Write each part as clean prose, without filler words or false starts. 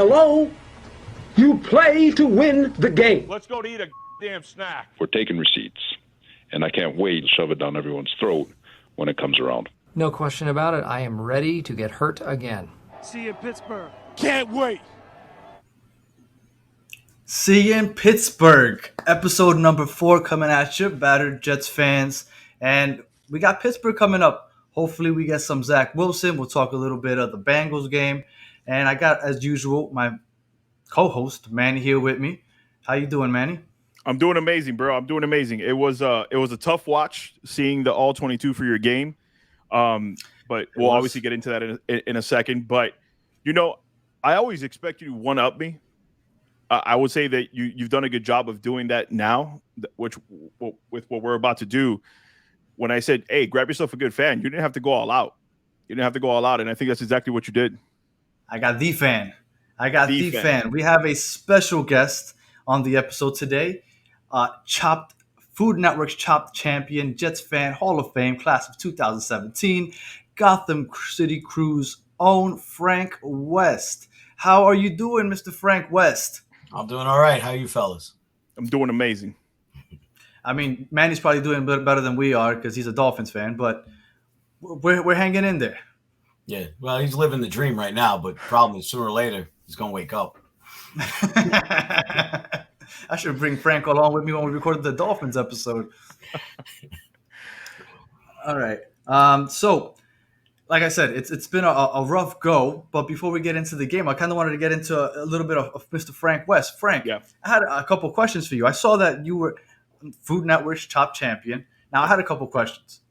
Hello? You play to win the game. Let's go to eat a damn snack. We're taking receipts, and I can't wait to shove it down everyone's throat when it comes around. No question about it. I am ready to get hurt again. See you in Pittsburgh. Can't wait. See you in Pittsburgh. Episode number 4 coming at you, Battered Jets fans. And we got Pittsburgh coming up. Hopefully we get some Zach Wilson. We'll talk a little bit of the Bengals game. And I got, as usual, my co-host, Manny, here with me. How you doing, Manny? I'm doing amazing, bro. I'm doing amazing. It was a tough watch seeing the all 22 for your game. But we'll obviously get into that in a second. But, you know, I always expect you to one-up me. I would say that you've done a good job of doing that now, with what we're about to do. When I said, hey, grab yourself a good fan, you didn't have to go all out. And I think that's exactly what you did. I got the fan. We have a special guest on the episode today. Food Network's Chopped champion, Jets fan, Hall of Fame, class of 2017, Gotham City Crew's own Frank West. How are you doing, Mr. Frank West? I'm doing all right. How are you fellas? I'm doing amazing. I mean, Manny's probably doing better than we are because he's a Dolphins fan, but we're hanging in there. Yeah, well, he's living the dream right now, but problem is sooner or later he's going to wake up. I should bring Frank along with me when we recorded the Dolphins episode. All right. So, like I said, it's been a rough go, but before we get into the game, I kind of wanted to get into a little bit of Mr. Frank West. Frank, yeah. I had a couple questions for you. I saw that you were Food Network's Chopped champion. Now, I had a couple questions.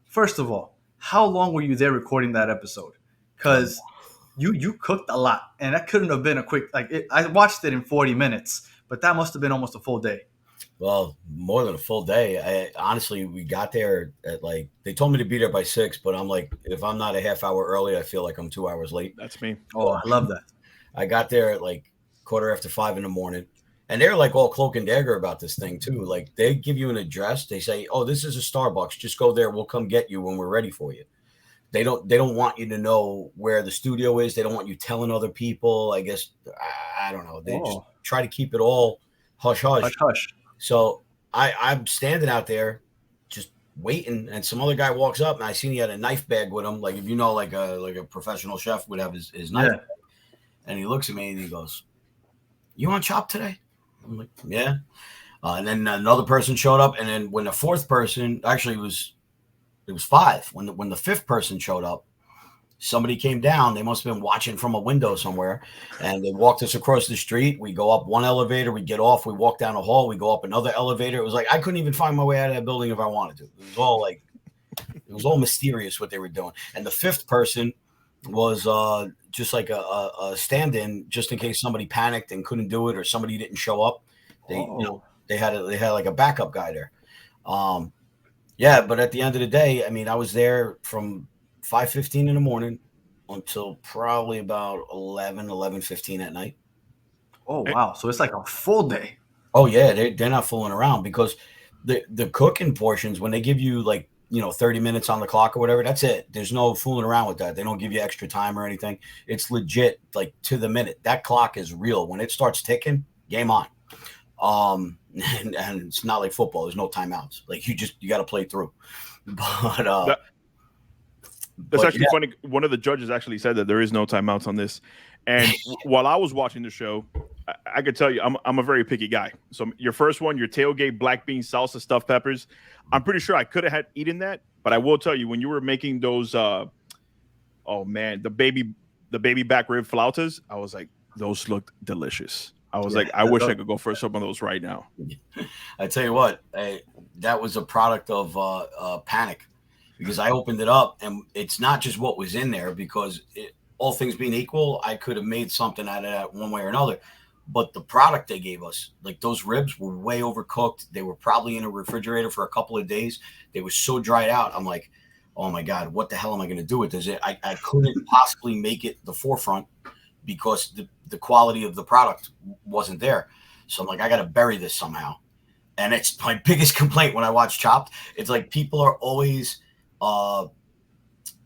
First of all, how long were you there recording that episode? Because you cooked a lot, and that couldn't have been a quick I watched it in 40 minutes, but that must have been almost a full day. Well, more than a full day. Honestly, we got there at they told me to be there by 6, but I'm like, if I'm not a half hour early, I feel like I'm 2 hours late. That's me. Oh, I love that. I got there at 5:15 in the morning, and they're all cloak and dagger about this thing too. They give you an address. They say, oh, this is a Starbucks. Just go there. We'll come get you when we're ready for you. They don't want you to know where the studio is. They don't want you telling other people. I guess, I don't know. They just try to keep it all hush hush. Hush hush. So I'm standing out there just waiting, and some other guy walks up, and I seen he had a knife bag with him. If you know, like a professional chef would have his knife bag. And he looks at me and he goes, "You on Chop today?" I'm like, "Yeah." And then another person showed up, and then when the fourth person, actually it was 5. When the fifth person showed up, somebody came down. They must have been watching from a window somewhere, and they walked us across the street. We go up one elevator, we get off, we walk down a hall, we go up another elevator. It was I couldn't even find my way out of that building if I wanted to. It was all mysterious what they were doing. And the fifth person was just like a stand-in, just in case somebody panicked and couldn't do it, or somebody didn't show up. They had like a backup guy there. Yeah, but at the end of the day, I mean, I was there from 5:15 in the morning until probably about 11:15 at night. Oh, wow. So it's like a full day. Oh, yeah. They're not fooling around, because the cooking portions, when they give you 30 minutes on the clock or whatever, that's it. There's no fooling around with that. They don't give you extra time or anything. It's legit, to the minute. That clock is real. When it starts ticking, game on. And it's not like football. There's no timeouts. You got to play through. But that's actually funny. One of the judges actually said that there is no timeouts on this. And while I was watching the show, I could tell you I'm a very picky guy. So your first one, your tailgate black bean salsa stuffed peppers, I'm pretty sure I could have had eaten that. But I will tell you, when you were making those, the baby back rib flautas, I was like, those looked delicious. I was I wish I could go for some of those right now. I tell you what, that was a product of panic, because I opened it up, and it's not just what was in there, because all things being equal, I could have made something out of that one way or another. But the product they gave us, those ribs were way overcooked. They were probably in a refrigerator for a couple of days. They were so dried out. I'm like, oh my God, what the hell am I going to do with this? I couldn't possibly make it the forefront, because the quality of the product wasn't there. So I'm like, I got to bury this somehow. And it's my biggest complaint when I watch Chopped. It's people are always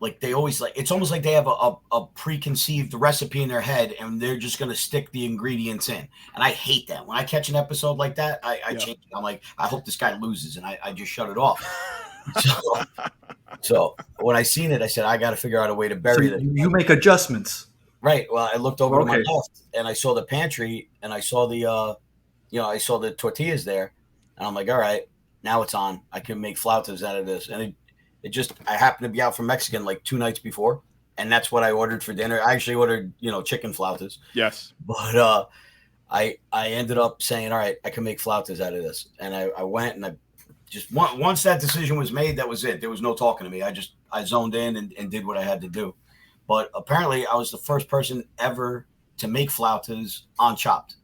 like they always like it's almost like they have a preconceived recipe in their head and they're just gonna stick the ingredients in. And I hate that. When I catch an episode like that, I change it. I'm like, I hope this guy loses, and I just shut it off. So when I seen it, I said I got to figure out a way to bury it. You make adjustments, right? Well, I looked over to my left and I saw the pantry and I saw the I saw the tortillas there, and I'm like, all right, now it's on. I can make flautas out of this, and it just I happened to be out from Mexican like 2 nights before, and that's what I ordered for dinner. I actually ordered chicken flautas. Yes, but I ended up saying, all right, I can make flautas out of this, and I went and I. Just once that decision was made, that was it. There was no talking to me. I zoned in and did what I had to do. But apparently, I was the first person ever to make flautas on Chopped.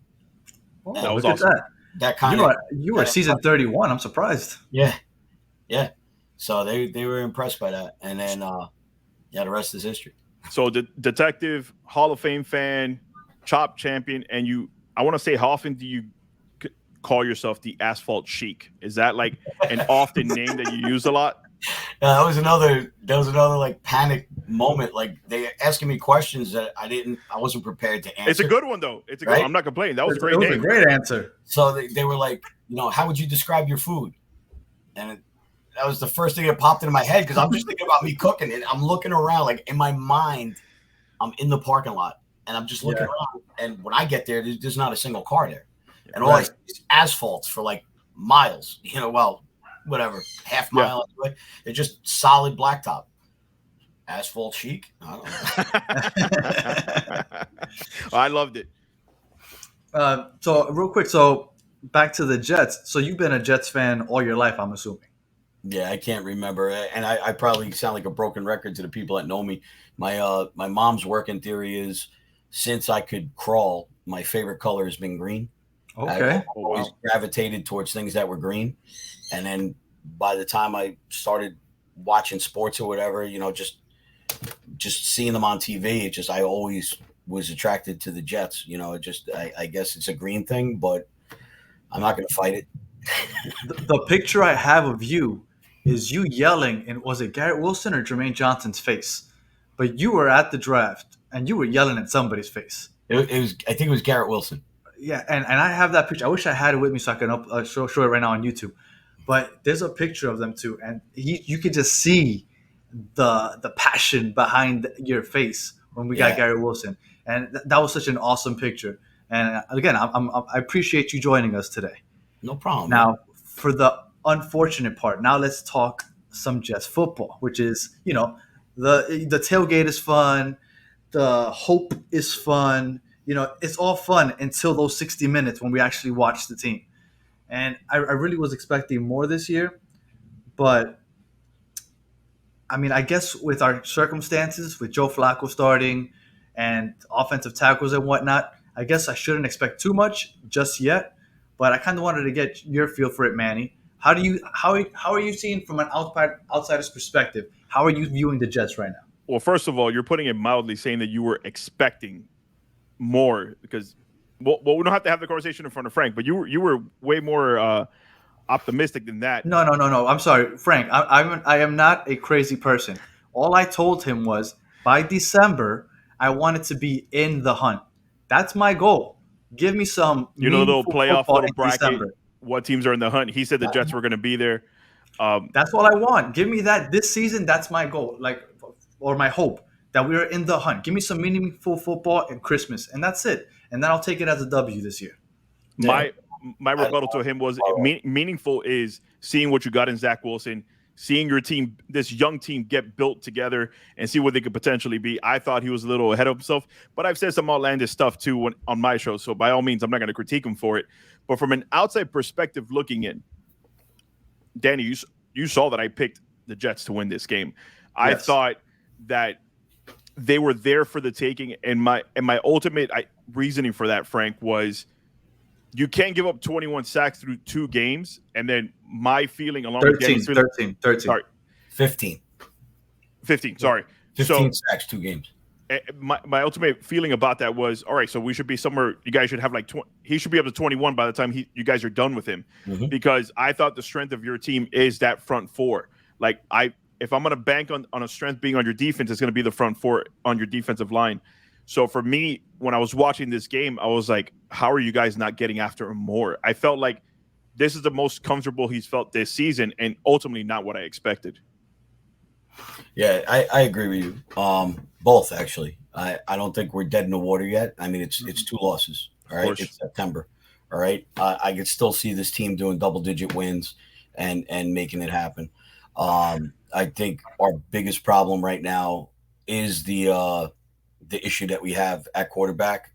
Oh, that was awesome. That kind of you were season 31. I'm surprised. Yeah. So they were impressed by that, and then the rest is history. So the Detective, Hall of Fame fan, Chopped champion, and I want to say, how often do you call yourself the Asphalt Sheik? Is that like an often name that you use a lot? That was another like panic moment. Like they asking me questions that I wasn't prepared to answer. It's a good one though. It's a good one. I'm not complaining. That was a great name. A great answer. So they were like, how would you describe your food? And that was the first thing that popped into my head because I'm just thinking about me cooking and I'm looking around like in my mind, I'm in the parking lot and I'm just looking around. And when I get there, there's not a single car there. And all I see is asphalt for like miles, whatever, half mile away. It's just solid blacktop. Asphalt Chic. I don't know. I loved it. So real quick, back to the Jets. So you've been a Jets fan all your life, I'm assuming. Yeah, I can't remember. And I probably sound like a broken record to the people that know me. My mom's working theory is since I could crawl, my favorite color has been green. Okay. I always gravitated towards things that were green. And then by the time I started watching sports or whatever, just seeing them on TV, I always was attracted to the Jets. I guess it's a green thing, but I'm not going to fight it. The picture I have of you is you yelling, and was it Garrett Wilson or Jermaine Johnson's face? But you were at the draft, and you were yelling at somebody's face. It was. I think it was Garrett Wilson. Yeah, and I have that picture. I wish I had it with me so I can show it right now on YouTube. But there's a picture of them too, and you could just see the passion behind your face when we got Garrett Wilson, and that was such an awesome picture. And again, I appreciate you joining us today. No problem. Now, for the unfortunate part, now let's talk some Jets football, which is the tailgate is fun, the hope is fun. It's all fun until those 60 minutes when we actually watch the team. And I really was expecting more this year. But, I guess with our circumstances, with Joe Flacco starting and offensive tackles and whatnot, I guess I shouldn't expect too much just yet. But I kind of wanted to get your feel for it, Manny. How are you seeing from an outsider's perspective? How are you viewing the Jets right now? Well, first of all, you're putting it mildly, saying that you were expecting more because we don't have to have the conversation in front of Frank, but you were way more optimistic than that. No. I'm sorry, Frank. I am not a crazy person. All I told him was by December I wanted to be in the hunt. That's my goal. Give me some little playoff little bracket. December. What teams are in the hunt? He said the Jets were going to be there. That's what I want. Give me that this season. That's my goal, or my hope. That we are in the hunt. Give me some meaningful football and Christmas, and that's it. And then I'll take it as a W this year. My rebuttal to him was meaningful is seeing what you got in Zach Wilson, seeing your team, this young team, get built together and see what they could potentially be. I thought he was a little ahead of himself, but I've said some outlandish stuff too on my show. So by all means, I'm not going to critique him for it. But from an outside perspective looking in, Danny, you saw that I picked the Jets to win this game. Yes. I thought that they were there for the taking, and my ultimate reasoning for that, Frank, was you can't give up 21 sacks through 2 games, and then my feeling along 13. Sorry, 15. 15. Sorry, 15 sacks 2 games. My ultimate feeling about that was, all right, so we should be somewhere. You guys should have he should be up to 21 by the time you guys are done with him, because I thought the strength of your team is that front four. if I'm going to bank on a strength being on your defense, it's going to be the front four on your defensive line. So for me, when I was watching this game, I was like, how are you guys not getting after him more? I felt like this is the most comfortable he's felt this season, and ultimately not what I expected. Yeah, I agree with you. Both, actually. I don't think we're dead in the water yet. I mean, it's 2 losses. All right, it's September. All right, I could still see this team doing double-digit wins and making it happen. I think our biggest problem right now is the issue that we have at quarterback.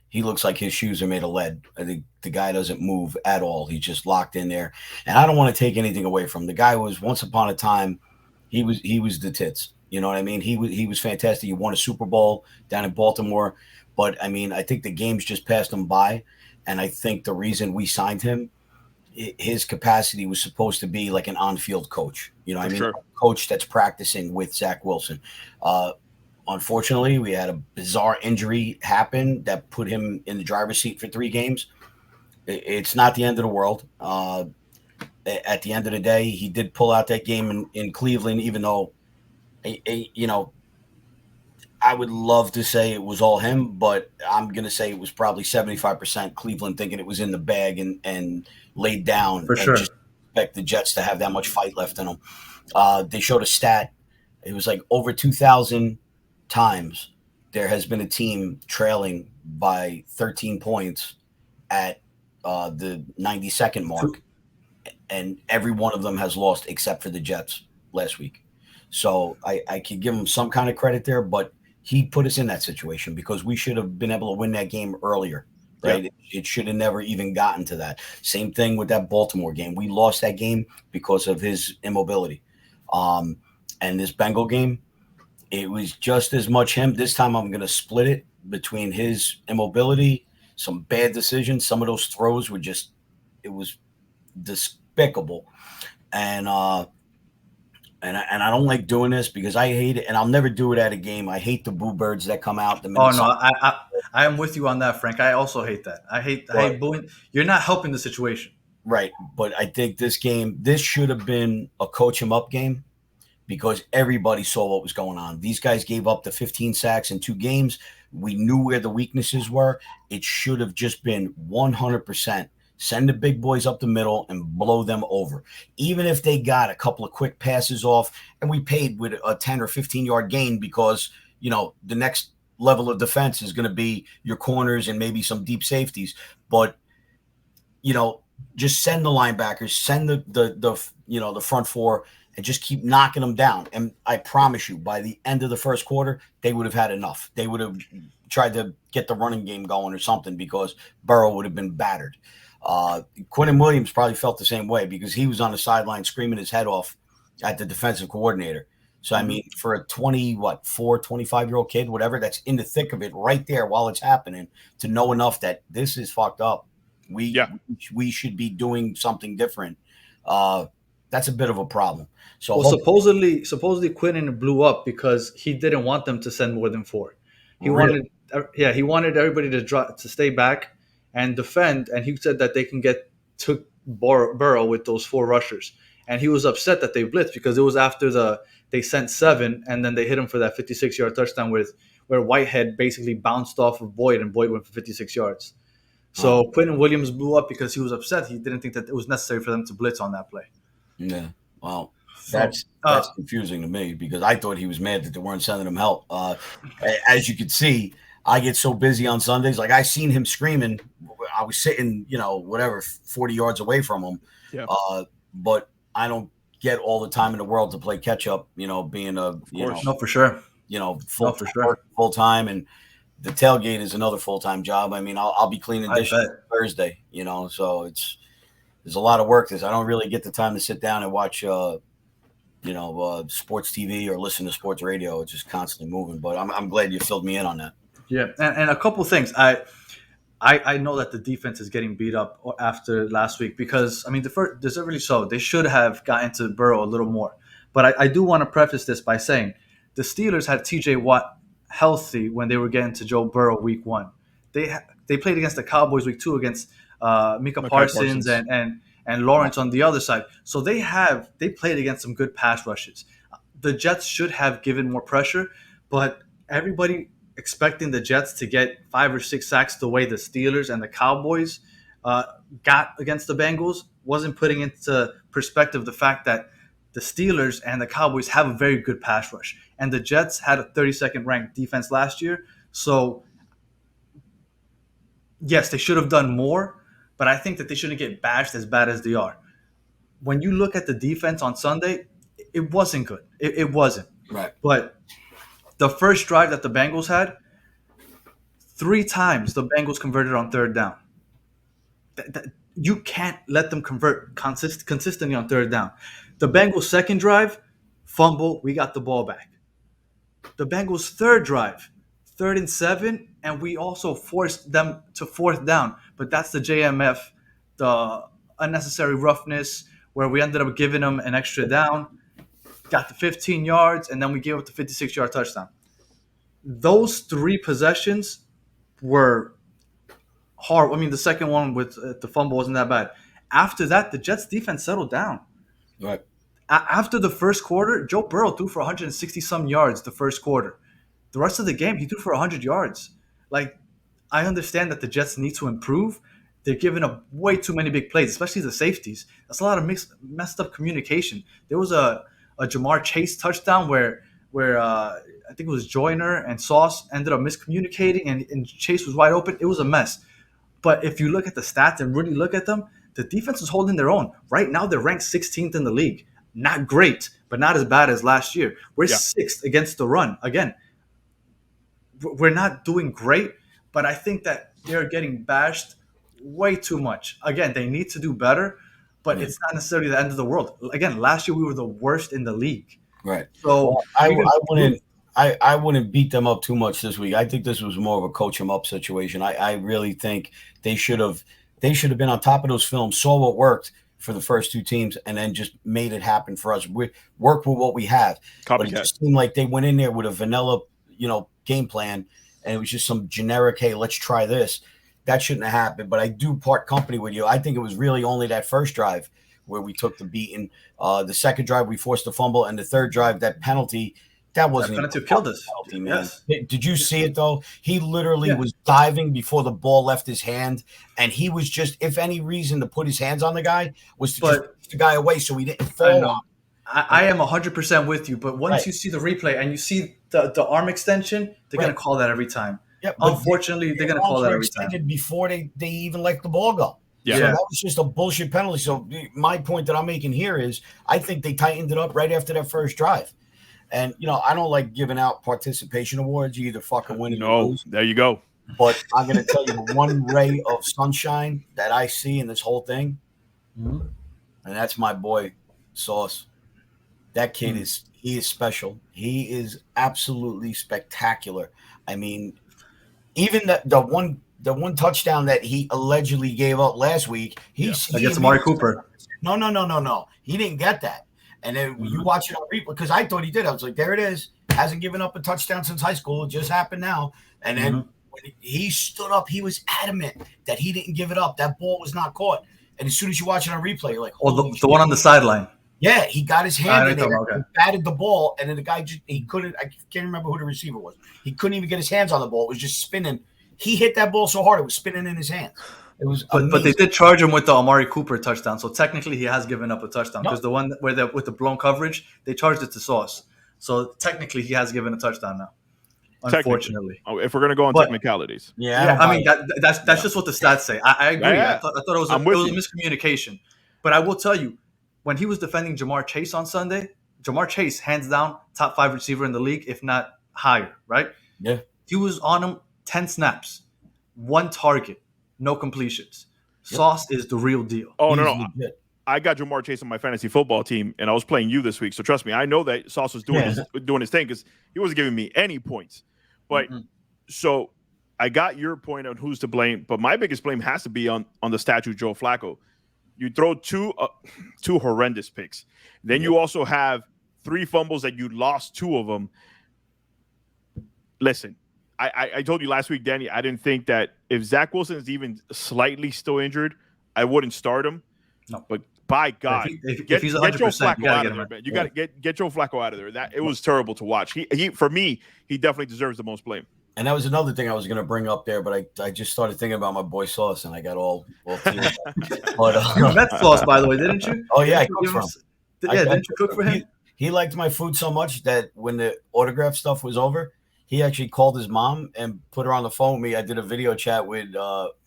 He looks like his shoes are made of lead. I think the guy doesn't move at all. He's just locked in there. And I don't want to take anything away from him. The guy was once upon a time, he was the tits. You know what I mean? He was fantastic. He won a Super Bowl down in Baltimore. But I mean, I think the games just passed him by. And I think the reason we signed him, his capacity was supposed to be like an on-field coach. You know what I mean? Sure. A coach that's practicing with Zach Wilson. Unfortunately, we had a bizarre injury happen that put him in the driver's seat for 3 games. It's not the end of the world. At the end of the day, he did pull out that game in Cleveland, even though, you know, I would love to say it was all him, but I'm going to say it was probably 75% Cleveland thinking it was in the bag and laid down. For sure. Just expect the Jets to have that much fight left in them. They showed a stat. It was like over 2,000 times there has been a team trailing by 13 points at the 90-second mark, and every one of them has lost except for the Jets last week. So I could give him some kind of credit there, but he put us in that situation because we should have been able to win that game earlier, right? Yeah. It should have never even gotten to that. Same thing with that Baltimore game. We lost that game because of his immobility. And this Bengal game, it was just as much him. This time I'm going to split it between his immobility, some bad decisions. Some of those throws were just, it was despicable. And I don't like doing this because I hate it, and I'll never do it at a game. I hate the boo birds that come out. I am with you on that, Frank. I also hate that. I hate booing. You're not helping the situation. Right. But I think this should have been a coach him up game, because everybody saw what was going on. These guys gave up the 15 sacks in 2 games. We knew where the weaknesses were. It should have just been 100%. Send the big boys up the middle and blow them over. Even if they got a couple of quick passes off and we paid with a 10 or 15-yard gain because, you know, the next level of defense is going to be your corners and maybe some deep safeties. But, you know, just send the linebackers, send the front 4, and just keep knocking them down. And I promise you, by the end of the first quarter, they would have had enough. They would have tried to get the running game going or something because Burrow would have been battered. Quinnen Williams probably felt the same way because he was on the sideline screaming his head off at the defensive coordinator. So, I mean, for a 25-year-old kid, whatever, that's in the thick of it right there while it's happening, to know enough that this is fucked up. We should be doing something different. That's a bit of a problem. So supposedly Quinnen blew up because he didn't want them to send more than 4. He wanted everybody to stay back and defend, and he said that they can get to Burrow with those 4 rushers. And he was upset that they blitzed because it was after they sent 7, and then they hit him for that 56-yard touchdown where Whitehead basically bounced off of Boyd, and Boyd went for 56 yards. So Quinnen Williams blew up because he was upset. He didn't think that it was necessary for them to blitz on that play. Yeah, well, that's confusing to me because I thought he was mad that they weren't sending him help. As you can see, I get so busy on Sundays. Like, I seen him screaming. I was sitting, 40 yards away from him. Yeah. But I don't get all the time in the world to play catch up, being no, for sure. Full time. And the tailgate is another full-time job. I mean, I'll be cleaning dishes Thursday, so there's a lot of work. I don't really get the time to sit down and watch, sports TV or listen to sports radio. It's just constantly moving, but I'm glad you filled me in on that. Yeah. And a couple things. I know that the defense is getting beat up after last week because, I mean, deservedly so. They should have gotten to Burrow a little more. But I do want to preface this by saying the Steelers had TJ Watt healthy when they were getting to Joe Burrow week 1. They played against the Cowboys week 2 against Micah Parsons and and Lawrence on the other side. So they played against some good pass rushes. The Jets should have given more pressure, but everybody expecting the Jets to get 5 or 6 sacks the way the Steelers and the Cowboys got against the Bengals wasn't putting into perspective the fact that the Steelers and the Cowboys have a very good pass rush, and the Jets had a 32nd ranked defense last year. So yes, they should have done more, but I think that they shouldn't get bashed as bad as they are. When you look at the defense on Sunday, it wasn't good. It wasn't. Right. But the first drive that the Bengals had, 3 times the Bengals converted on third down. You can't let them convert consistently on third down. The Bengals' second drive, fumble, we got the ball back. The Bengals' third drive, 3rd and 7, and we also forced them to fourth down. But that's the JMF, the unnecessary roughness, where we ended up giving them an extra down, got the 15 yards, and then we gave up the 56-yard touchdown. Those 3 possessions were hard. I mean, the second one with the fumble wasn't that bad. After that, the Jets defense settled down. Right. After the first quarter, Joe Burrow threw for 160-some yards the first quarter. The rest of the game, he threw for 100 yards. Like, I understand that the Jets need to improve. They're giving up way too many big plays, especially the safeties. That's a lot of messed up communication. There was a Jamar Chase touchdown where I think it was Joyner and Sauce ended up miscommunicating, and Chase was wide open. It was a mess. But if you look at the stats and really look at them, the defense is holding their own. Right now, they're ranked 16th in the league. Not great, but not as bad as last year. We're 6th against the run. Again, we're not doing great, but I think that they're getting bashed way too much. Again, they need to do better, but it's not necessarily the end of the world. Again, last year we were the worst in the league. Right. So I wouldn't beat them up too much this week. I think this was more of a coach them up situation. I really think they should have been on top of those films, saw what worked for the first 2 teams, and then just made it happen for us. We work with what we have. But it just seemed like they went in there with a vanilla, game plan, and it was just some generic, hey, let's try this. That shouldn't have happened. But I do part company with you. I think it was really only that first drive where we took the beating. The second drive, we forced the fumble, and the third drive, that penalty, that wasn't penalty killed us. Penalty, man. Yes. Did you see it though? He literally was diving before the ball left his hand, and he was just, if any reason to put his hands on the guy was to just push the guy away so he didn't fall on. I am 100% with you, but once you see the replay and you see the arm extension, they're going to call that every time. Yeah, unfortunately, they're going to call that every time. Before they even let the ball go. Yeah. So that was just a bullshit penalty. So my point that I'm making here is I think they tightened it up right after that first drive. And, I don't like giving out participation awards. You either fucking win or lose. There you go. But I'm going to tell you the one ray of sunshine that I see in this whole thing, and that's my boy, Sauce. That kid he is special. He is absolutely spectacular. I mean, even the one touchdown that he allegedly gave up last week, against Amari Cooper. No. He didn't get that. And then you watch it on replay, because I thought he did. I was like, there it is. Hasn't given up a touchdown since high school. It just happened now. And then when he stood up, he was adamant that he didn't give it up. That ball was not caught. And as soon as you watch it on replay, you're like, the one on the sideline. Yeah, he got his hand in there, and batted the ball, and then the guy he couldn't. I can't remember who the receiver was. He couldn't even get his hands on the ball. It was just spinning. He hit that ball so hard it was spinning in his hands. It was, but they did charge him with the Amari Cooper touchdown, so technically he has given up a touchdown because the one where with the blown coverage, they charged it to Sauce. So technically he has given a touchdown now. Unfortunately, if we're gonna go on technicalities, I mean that's just what the stats say. I agree. I thought it was a miscommunication, but I will tell you, when he was defending Jamar Chase on Sunday, Jamar Chase, hands down, top 5 receiver in the league, if not higher, right? Yeah. He was on him 10 snaps, 1 target, no completions. Sauce is the real deal. Oh, no. I got Jamar Chase on my fantasy football team, and I was playing you this week. So trust me, I know that Sauce was doing his thing because he wasn't giving me any points. But so I got your point on who's to blame, but my biggest blame has to be on the statue Joe Flacco. You throw two horrendous picks. Then you also have 3 fumbles that you lost 2 of them. Listen, I told you last week, Danny, I didn't think that if Zach Wilson is even slightly still injured, I wouldn't start him. No. But by God, if he's 100%, get Joe you Flacco gotta out get of him there, out. man. You got to get Joe Flacco out of there. That it was terrible to watch. He for me, he definitely deserves the most blame. And that was another thing I was going to bring up there, but I just started thinking about my boy Sauce, and I got all tears. But You met Sauce, by the way, didn't you? oh yeah, I Didn't you cooked give for him him. didn't you cook for him? He liked my food so much that when the autograph stuff was over, he actually called his mom and put her on the phone with me. I did a video chat with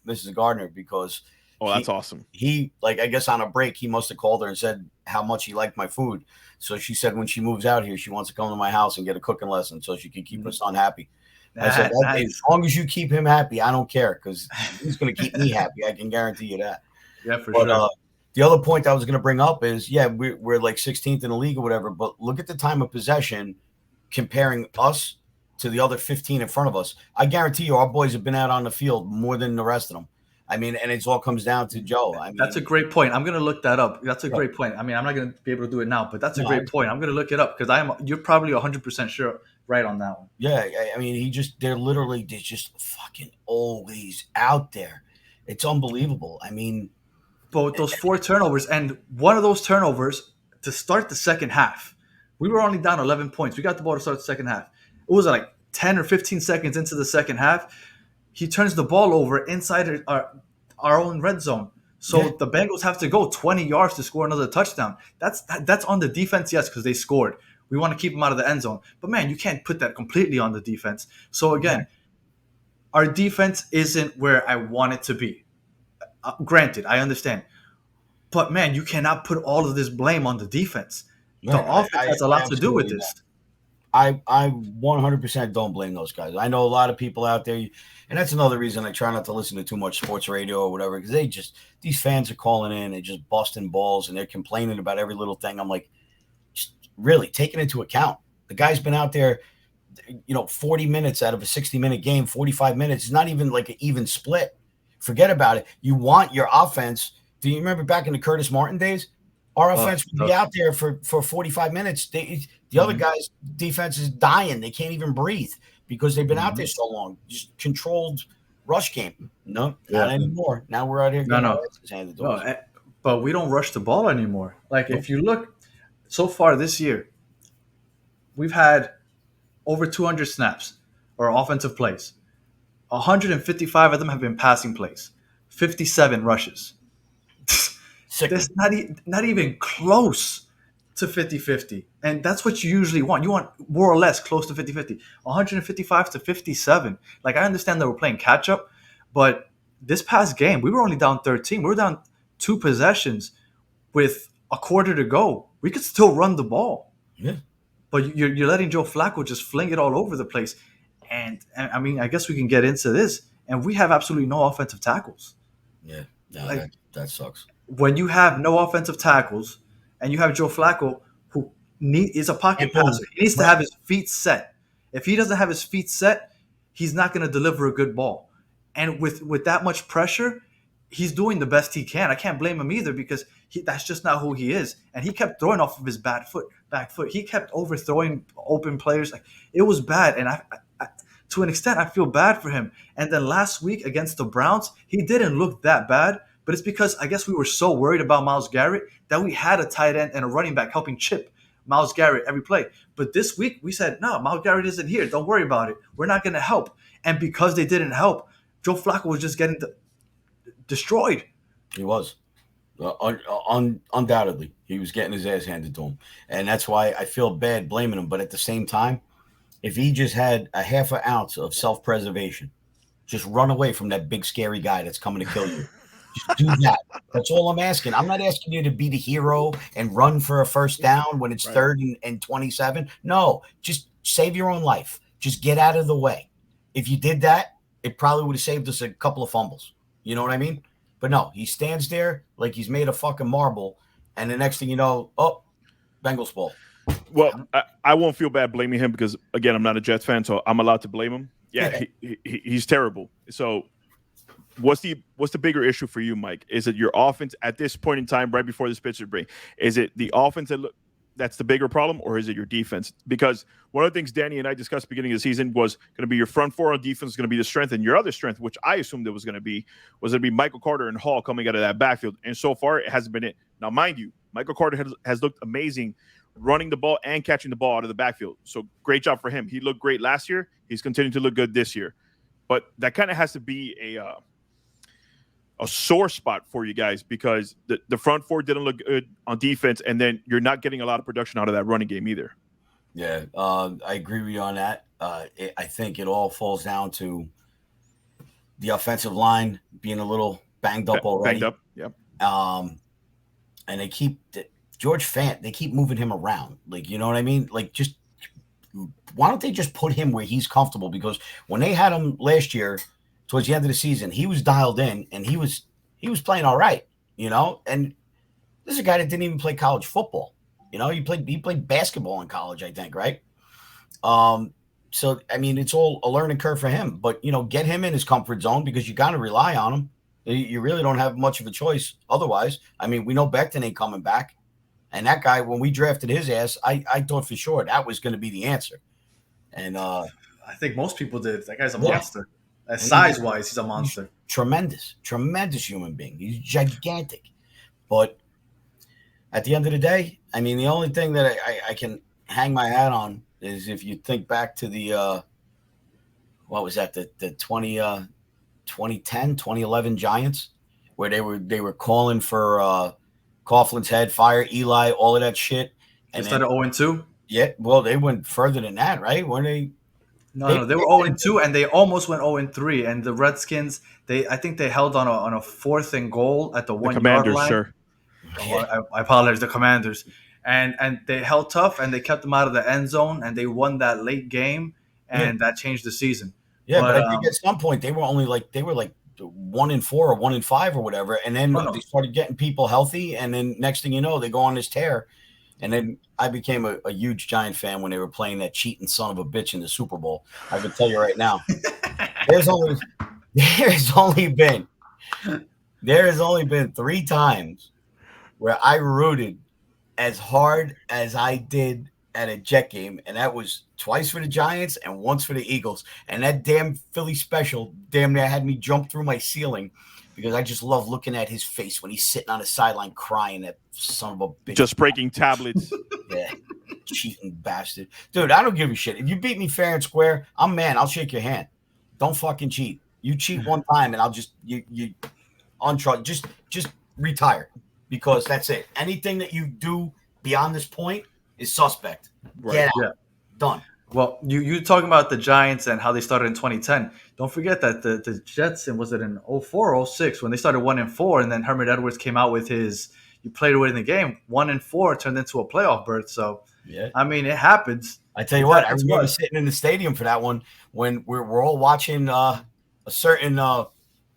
Mrs. Gardner because That's awesome. He, like, I guess on a break, he must have called her and said how much he liked my food. So she said when she moves out here, she wants to come to my house and get a cooking lesson so she can keep her son happy. I said, Nice. as long as you keep him happy, I don't care because he's going to keep me happy. I can guarantee you that. Yeah, for sure. The other point I was going to bring up is, we're like 16th in the league or whatever, but look at the time of possession comparing us to the other 15 in front of us. I guarantee you our boys have been out on the field more than the rest of them. I mean, and it all comes down to Joe. I mean, that's a great point. I'm going to look that up. That's a great point. I mean, I'm not going to be able to do it now, but that's a great point. I'm going to look it up because you're probably 100% sure right on that one. Yeah, I mean, they're just fucking always out there. It's unbelievable. I mean, but with those 4 turnovers, and one of those turnovers to start the second half, we were only down 11 points. We got the ball to start the second half. It was like 10 or 15 seconds into the second half. He turns the ball over inside our own red zone. So the Bengals have to go 20 yards to score another touchdown. That's on the defense, yes, because they scored. We want to keep them out of the end zone. But, man, you can't put that completely on the defense. So, again, our defense isn't where I want it to be. Granted, I understand. But, man, you cannot put all of this blame on the defense. The offense has a lot to do with this. I 100% don't blame those guys. I know a lot of people out there, and that's another reason I try not to listen to too much sports radio or whatever, because these fans are calling in and just busting balls and they're complaining about every little thing. I'm like, just really take it into account. The guy's been out there, 40 minutes out of a 60-minute game, 45 minutes. It's not even like an even split. Forget about it. You want your offense. Do you remember back in the Curtis Martin days? Our offense would be out there for 45 minutes. The other guys' defense is dying. They can't even breathe because they've been out there so long. Just controlled rush game. No, not anymore. Now we're out here getting our asses handed to us. But we don't rush the ball anymore. Like, if you look so far this year, we've had over 200 snaps or offensive plays. 155 of them have been passing plays. 57 rushes. That's not even close to 50-50. And that's what you usually want. You want more or less close to 50-50. 155 to 57. Like, I understand that we're playing catch-up, but this past game, we were only down 13. We were down 2 possessions with a quarter to go. We could still run the ball. Yeah. But you're letting Joe Flacco just fling it all over the place. And I mean, I guess we can get into this. And we have absolutely no offensive tackles. Yeah. That sucks. When you have no offensive tackles and you have Joe Flacco, who is a pocket passer, he needs to have his feet set. If he doesn't have his feet set, he's not going to deliver a good ball. And with that much pressure, he's doing the best he can. I can't blame him either because that's just not who he is. And he kept throwing off of his back foot. He kept overthrowing open players. Like, it was bad. And I to an extent, I feel bad for him. And then last week against the Browns, he didn't look that bad. But it's because I guess we were so worried about Myles Garrett that we had a tight end and a running back helping chip Myles Garrett every play. But this week we said, no, Myles Garrett isn't here. Don't worry about it. We're not going to help. And because they didn't help, Joe Flacco was just getting destroyed. He was. Undoubtedly. He was getting his ass handed to him. And that's why I feel bad blaming him. But at the same time, if he just had a half an ounce of self-preservation, just run away from that big scary guy that's coming to kill you. Just do that. That's all I'm asking. I'm not asking you to be the hero and run for a first down when it's 3rd and 27. No, just save your own life. Just get out of the way. If you did that, it probably would have saved us a couple of fumbles. You know what I mean? But no, he stands there like he's made of fucking marble, and the next thing you know, Bengals ball. Well, I won't feel bad blaming him because, again, I'm not a Jets fan, so I'm allowed to blame him. Yeah, he's terrible. So what's the bigger issue for you, Mike? Is it your offense at this point in time, right before this Pittsburgh break? Is it the offense that that's the bigger problem, or is it your defense? Because one of the things Danny and I discussed at the beginning of the season was going to be your front four on defense is going to be the strength, and your other strength, which I assumed it was going to be Michael Carter and Hall coming out of that backfield. And so far, it hasn't been it. Now, mind you, Michael Carter has looked amazing running the ball and catching the ball out of the backfield. So great job for him. He looked great last year. He's continuing to look good this year. But that kind of has to be a sore spot for you guys, because the front four didn't look good on defense, and then you're not getting a lot of production out of that running game either. Yeah, I agree with you on that. I think it all falls down to the offensive line being a little banged up already. Banged up, yep. And they keep George Fant. They keep moving him around. Like, you know what I mean? Like, just why don't they just put him where he's comfortable? Because when they had him last year, towards the end of the season, he was dialed in and he was playing all right, you know. And this is a guy that didn't even play college football. You know, he played basketball in college, I think, right? So I mean, it's all a learning curve for him. But you know, get him in his comfort zone, because you got to rely on him. You really don't have much of a choice otherwise. I mean, we know Becton ain't coming back, and that guy, when we drafted his ass, I thought for sure that was going to be the answer. And I think most people did. That guy's a monster. Size-wise, he's a monster. Tremendous human being. He's gigantic. But at the end of the day, I mean, the only thing that I can hang my hat on is if you think back to the what was that, the 2010, 2011 Giants, where they were calling for Coughlin's head, fire Eli, all of that shit. And they started 0-2? Yeah, well, they went further than that, right? Weren't they? No, they were 0-2, and they almost went 0-3. And the Redskins, I think they held on a 4th and goal at the 1 yard line. Sure. Oh, I apologize, the Commanders, and they held tough, and they kept them out of the end zone, and they won that late game, and that changed the season. Yeah, but I think at some point they were like 1-4 or 1-5 or whatever, and then they started getting people healthy, and then next thing you know, they go on this tear. And then I became a huge Giant fan when they were playing that cheating son of a bitch in the Super Bowl. I can tell you right now, there's only been 3 times where I rooted as hard as I did at a Jet game, and that was twice for the Giants and once for the Eagles. And that damn Philly special damn near had me jump through my ceiling, because I just love looking at his face when he's sitting on the sideline crying, that son of a bitch. Just breaking tablets. Yeah, cheating bastard. Dude, I don't give a shit. If you beat me fair and square, I'm man. I'll shake your hand. Don't fucking cheat. You cheat one time and I'll just you just retire, because that's it. Anything that you do beyond this point is suspect. Right. Get out. Yeah. Done. Well, you talking about the Giants and how they started in 2010. Don't forget that the Jets, and was it in 04 or 06 when they started 1-4, and then Herman Edwards came out with his you played away in the game 1-4 turned into a playoff berth. So yeah, I mean, it happens. I tell you what, I remember sitting in the stadium for that one when we're all watching a certain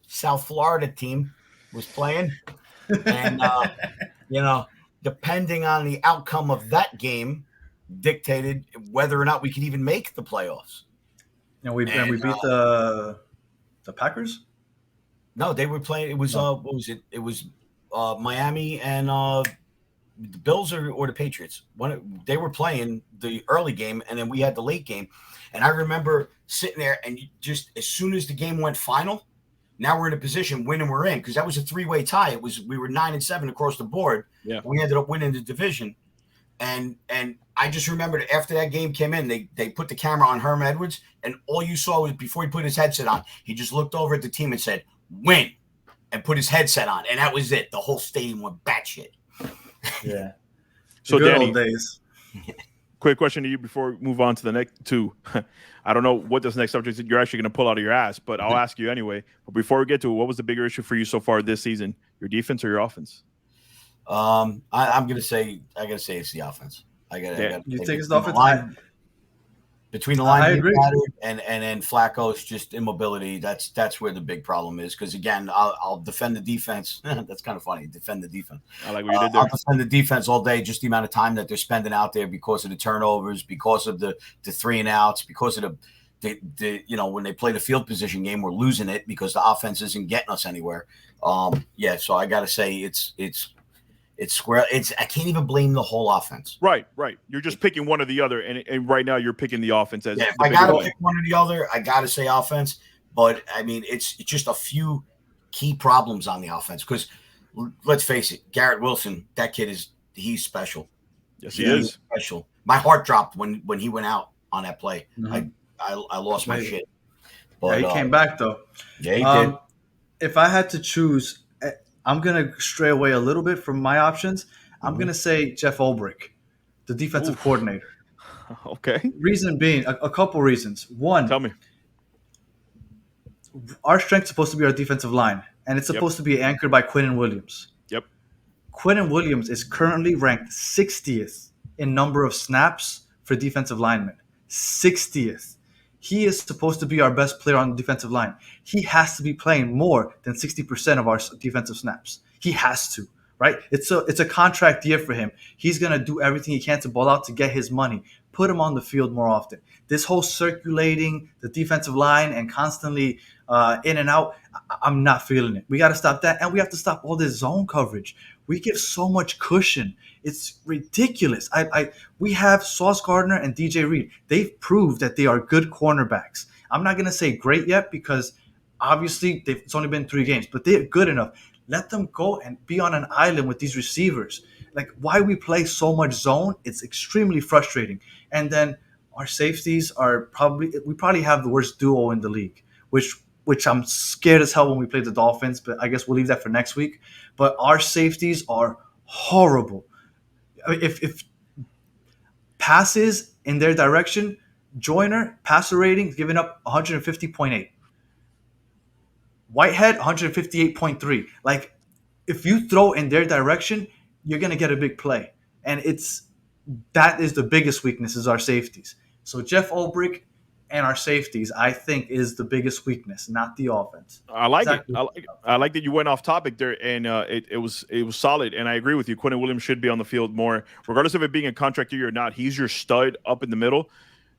South Florida team was playing, and you know, depending on the outcome of that game, dictated whether or not we could even make the playoffs. And we beat the Packers? No, they were playing. It was what was it? It was Miami and the Bills or the Patriots. They were playing the early game, and then we had the late game. And I remember sitting there, and just as soon as the game went final, now we're in a position, win and we're in, because that was a 3-way tie. We were 9-7 across the board. Yeah, we ended up winning the division. And I just remembered after that game came in, they put the camera on Herm Edwards, and all you saw was before he put his headset on, he just looked over at the team and said, "Win," and put his headset on, and that was it. The whole stadium went batshit. Yeah. So good Danny, old days. Quick question to you before we move on to the next two. I don't know what this next subject you're actually going to pull out of your ass, but I'll ask you anyway. But before we get to it, what was the bigger issue for you so far this season? Your defense or your offense? I'm gonna say it's the offense. You think it's the offense? Between the line and then Flacco's just immobility. That's where the big problem is. Because again, I'll defend the defense. That's kind of funny. Defend the defense. I like what you did there. I'll defend the defense all day. Just the amount of time that they're spending out there because of the turnovers, because of the 3 and outs, because of the when they play the field position game, we're losing it because the offense isn't getting us anywhere. So I got to say it's It's square. I can't even blame the whole offense. Right. You're just picking one or the other, and right now you're picking the offense as. Yeah, if I gotta pick one or the other, I gotta say offense. But I mean, it's just a few key problems on the offense because let's face it, Garrett Wilson, that kid he's special. Yes, he is special. My heart dropped when he went out on that play. Mm-hmm. I lost my shit. But, he came back though. Yeah, he did. If I had to choose, I'm gonna stray away a little bit from my options. I'm gonna say Jeff Ulbrich, the defensive coordinator. Okay. Reason being, a couple reasons. One, tell me. Our strength is supposed to be our defensive line, and it's supposed to be anchored by Quinnen Williams. Yep. Quinnen Williams is currently ranked 60th in number of snaps for defensive linemen. 60th. He is supposed to be our best player on the defensive line. He has to be playing more than 60% of our defensive snaps. He has to, right? It's a contract year for him. He's going to do everything he can to ball out to get his money. Put him on the field more often. This whole circulating the defensive line and constantly in and out, I'm not feeling it. We got to stop that, and we have to stop all this zone coverage. We give so much cushion. It's ridiculous. We have Sauce Gardner and DJ Reed. They've proved that they are good cornerbacks. I'm not going to say great yet because obviously it's only been 3 games, but they're good enough. Let them go and be on an island with these receivers. Like, why we play so much zone, it's extremely frustrating. And then our safeties we probably have the worst duo in the league, which I'm scared as hell when we play the Dolphins, but I guess we'll leave that for next week. But our safeties are horrible. If passes in their direction, Joyner, passer rating, giving up 150.8. Whitehead, 158.3. Like, if you throw in their direction, you're going to get a big play. And that is the biggest weakness is our safeties. So Jeff Ulbrich and our safeties, I think, is the biggest weakness, not the offense. I like it. I like that you went off topic there, and it was solid. And I agree with you. Quinnen Williams should be on the field more, regardless of it being a contract year or not. He's your stud up in the middle.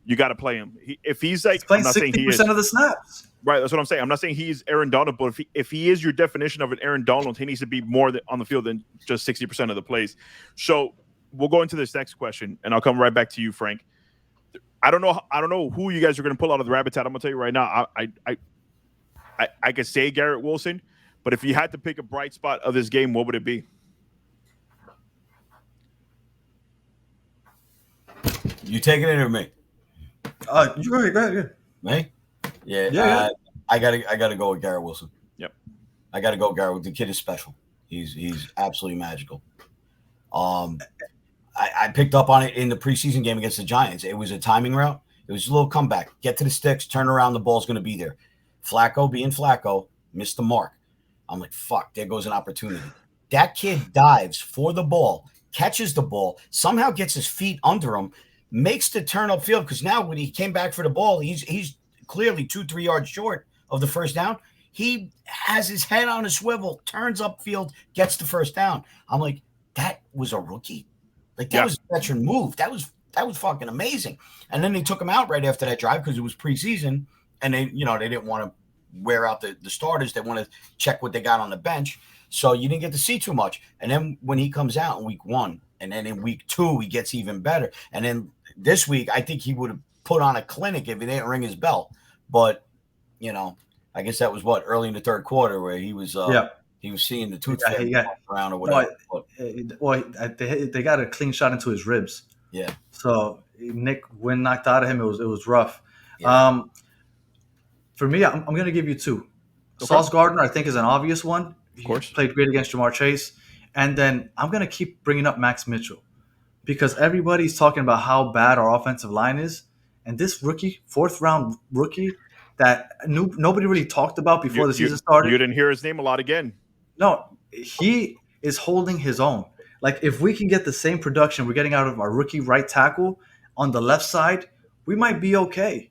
You got to play him. If he's like, playing 60% of the snaps. Right, that's what I'm saying. I'm not saying he's Aaron Donald, but if he is your definition of an Aaron Donald, he needs to be more on the field than just 60% of the plays. So we'll go into this next question, and I'll come right back to you, Frank. I don't know who you guys are going to pull out of the rabbit hat. I'm going to tell you right now. I could say Garrett Wilson, but if you had to pick a bright spot of this game, what would it be? You taking it or me? You go ahead. Me? Yeah. I gotta go with Garrett Wilson. Yep. I gotta go Garrett. The kid is special. He's absolutely magical. I picked up on it in the preseason game against the Giants. It was a timing route. It was a little comeback. Get to the sticks, turn around, the ball's going to be there. Flacco, being Flacco, missed the mark. I'm like, fuck, there goes an opportunity. That kid dives for the ball, catches the ball, somehow gets his feet under him, makes the turn upfield because now when he came back for the ball, he's clearly 2-3 yards short of the first down. He has his head on a swivel, turns upfield, gets the first down. I'm like, that was a rookie. Like, that was a veteran move. That was fucking amazing. And then they took him out right after that drive because it was preseason, and they didn't want to wear out the starters. They want to check what they got on the bench. So you didn't get to see too much. And then when he comes out in week 1, and then in week 2, he gets even better. And then this week, I think he would have put on a clinic if he didn't ring his bell. But, I guess that was early in the third quarter where he was he was seeing the tooth around or whatever. They got a clean shot into his ribs. Yeah. So Nick, when knocked out of him, it was rough. Yeah. For me, I'm going to give you 2. Okay. Sauce Gardner, I think, is an obvious one. Of course. He played great against Jamar Chase. And then I'm going to keep bringing up Max Mitchell because everybody's talking about how bad our offensive line is. And this rookie, 4th-round rookie that nobody really talked about before the season started. You didn't hear his name a lot again. No, he is holding his own. Like, if we can get the same production we're getting out of our rookie right tackle on the left side, we might be okay.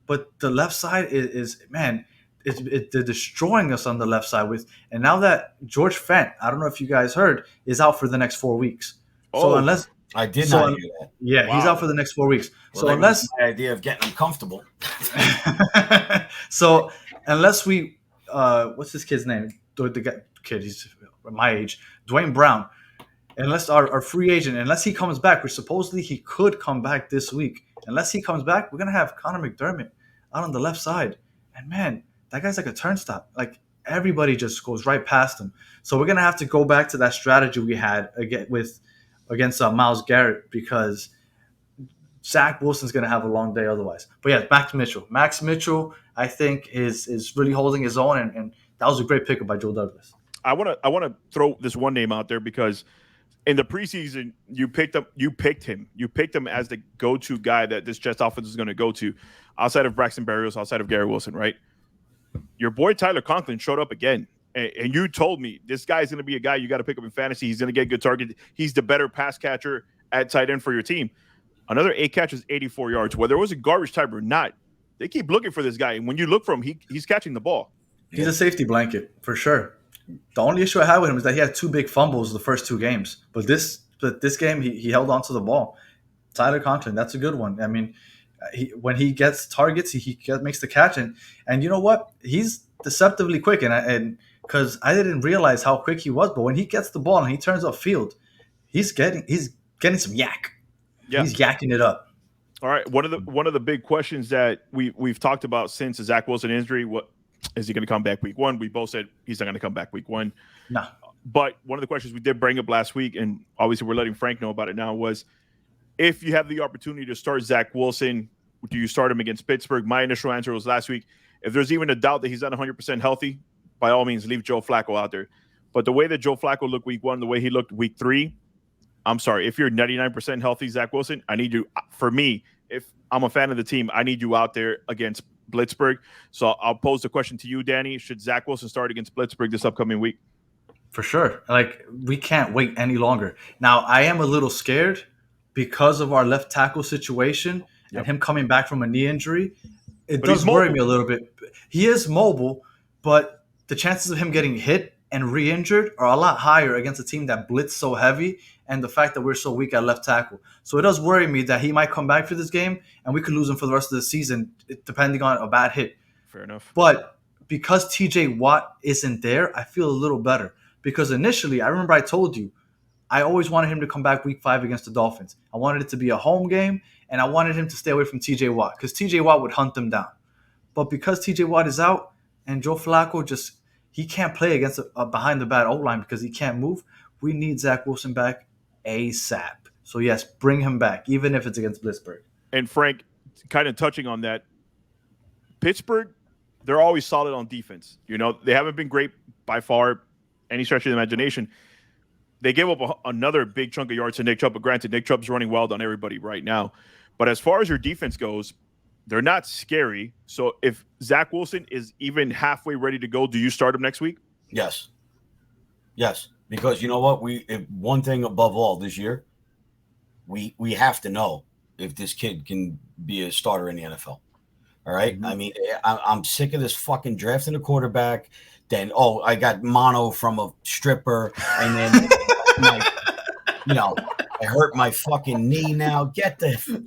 But the left side they're destroying us on the left side and now that George Fent, I don't know if you guys heard, is out for the next 4 weeks. So unless I did not hear that. Yeah, wow. He's out for the next 4 weeks. Well, so unless my idea of getting him comfortable. So unless we what's this kid's name? The kid, he's my age, Dwayne Brown. unless our free agent, unless he comes back, which supposedly he could come back this week. Unless he comes back, we're gonna have Connor McDermott out on the left side, and man, that guy's like a turnstile. Like everybody just goes right past him. So we're gonna have to go back to that strategy we had against Myles Garrett because Zach Wilson's gonna have a long day otherwise. But yeah, back to Mitchell. Max Mitchell, I think is really holding his own, and that was a great pickup by Joe Douglas. I wanna throw this one name out there because in the preseason, you picked him. You picked him as the go-to guy that this Jets offense is going to go to, outside of Braxton Berrios, outside of Garrett Wilson, right? Your boy Tyler Conklin showed up again, and you told me this guy is going to be a guy you got to pick up in fantasy. He's going to get good target. He's the better pass catcher at tight end for your team. Another 8 catches, 84 yards. Whether it was a garbage time or not, they keep looking for this guy, and when you look for him, he's catching the ball. He's a safety blanket for sure. The only issue I had with him is that he had 2 big fumbles the first 2 games. But this game, he held on to the ball. Tyler Conklin, that's a good one. I mean, when he gets targets, he makes the catch. And you know what? He's deceptively quick. And because I didn't realize how quick he was. But when he gets the ball and he turns upfield, he's getting some yak. Yeah. He's yakking it up. All right. One of the big questions that we've talked about since the Zach Wilson injury, what is he going to come back week 1? We both said he's not going to come back week 1. No. But one of the questions we did bring up last week, and obviously we're letting Frank know about it now, was if you have the opportunity to start Zach Wilson, do you start him against Pittsburgh? My initial answer was last week, if there's even a doubt that he's not 100% healthy, by all means, leave Joe Flacco out there. But the way that Joe Flacco looked week 1, the way he looked week 3, I'm sorry. If you're 99% healthy, Zach Wilson, I need you. For me, if I'm a fan of the team, I need you out there against Blitzburg. So I'll pose the question to you, Danny. Should Zach Wilson start against Blitzburg this upcoming week? For sure. Like, we can't wait any longer. Now, I am a little scared because of our left tackle situation and him coming back from a knee injury. It does worry me a little bit. He is mobile, but the chances of him getting hit and re-injured are a lot higher against a team that blitz so heavy and the fact that we're so weak at left tackle. So it does worry me that he might come back for this game and we could lose him for the rest of the season depending on a bad hit. Fair enough. But because TJ Watt isn't there, I feel a little better. Because initially, I remember I told you, I always wanted him to come back week 5 against the Dolphins. I wanted it to be a home game, and I wanted him to stay away from TJ Watt because TJ Watt would hunt them down. But because TJ Watt is out and Joe Flacco he can't play against behind the bad O-line because he can't move, we need Zach Wilson back ASAP. So, yes, bring him back, even if it's against Blitzburg. And Frank, kind of touching on that, Pittsburgh, they're always solid on defense. You know, they haven't been great by far, any stretch of the imagination. They gave up another big chunk of yards to Nick Chubb, but granted, Nick Chubb's running wild on everybody right now. But as far as your defense goes, they're not scary. So if Zach Wilson is even halfway ready to go, do you start him next week? Yes. Yes. Because you know what? One thing above all this year, we have to know if this kid can be a starter in the NFL. All right. Mm-hmm. I mean, I'm sick of this fucking drafting a quarterback. Then, I got mono from a stripper. And then, I hurt my fucking knee now.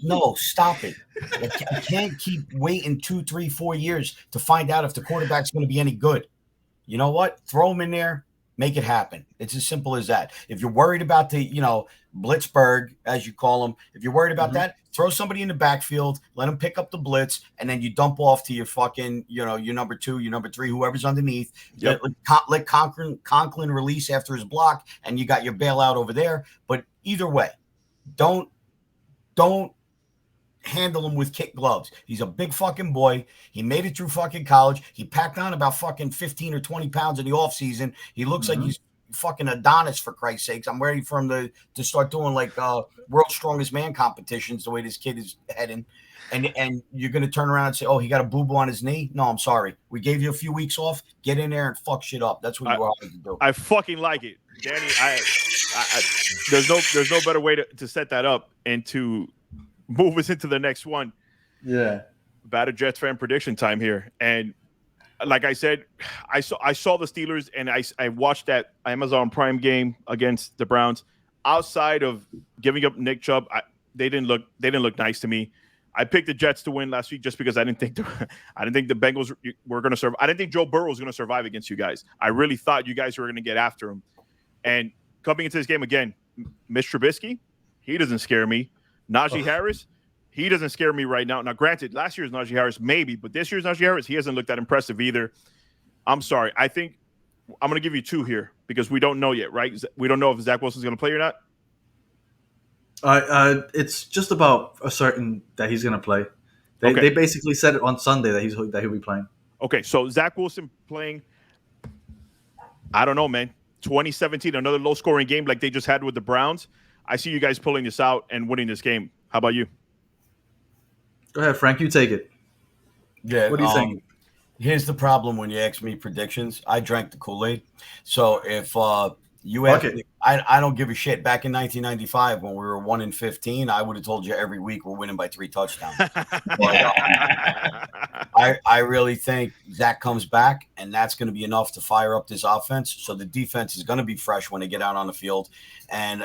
No, stop it. I can't keep waiting 2, 3, 4 years to find out if the quarterback's going to be any good. You know what? Throw him in there. Make it happen. It's as simple as that. If you're worried about the, Blitzburg, as you call them, if you're worried about that, throw somebody in the backfield, let them pick up the blitz, and then you dump off to your fucking, your number 2, your number 3, whoever's underneath. Yep. Let Conklin release after his block, and you got your bailout over there. But either way, don't handle him with kid gloves. He's a big fucking boy. He made it through fucking college. He packed on about fucking 15 or 20 pounds in the offseason. He looks like he's fucking Adonis, for Christ's sakes. I'm ready for him to start doing world's strongest man competitions the way this kid is heading. And you're going to turn around and say, he got a boo-boo on his knee? No, I'm sorry. We gave you a few weeks off. Get in there and fuck shit up. That's what you are to do. I fucking like it. Danny, there's no better way to set that up and to move us into the next one. Yeah. Battered Jets fan prediction time here. And like I said, I saw the Steelers and I watched that Amazon Prime game against the Browns. Outside of giving up Nick Chubb, they didn't look nice to me. I picked the Jets to win last week just because I didn't think the Bengals were going to survive. I didn't think Joe Burrow was going to survive against you guys. I really thought you guys were going to get after him. And coming into this game again, Mitch Trubisky, he doesn't scare me. Najee Harris, he doesn't scare me right now. Now, granted, last year's Najee Harris maybe, but this year's Najee Harris, he hasn't looked that impressive either. I'm sorry. I think I'm going to give you two here because we don't know yet, right? We don't know if Zach Wilson's going to play or not. It's just about a certain that he's going to play. They basically said it on Sunday that he'll be playing. Okay, so Zach Wilson playing, I don't know, man. 2017, another low-scoring game like they just had with the Browns. I see you guys pulling this out and winning this game. How about you? Go ahead, Frank. You take it. Yeah. What do you think? Here's the problem when you ask me predictions. I drank the Kool-Aid. So if you ask me, I don't give a shit. Back in 1995 when we were 1-15, I would have told you every week we're winning by 3 touchdowns. But, I really think Zach comes back, and that's going to be enough to fire up this offense. So the defense is going to be fresh when they get out on the field, and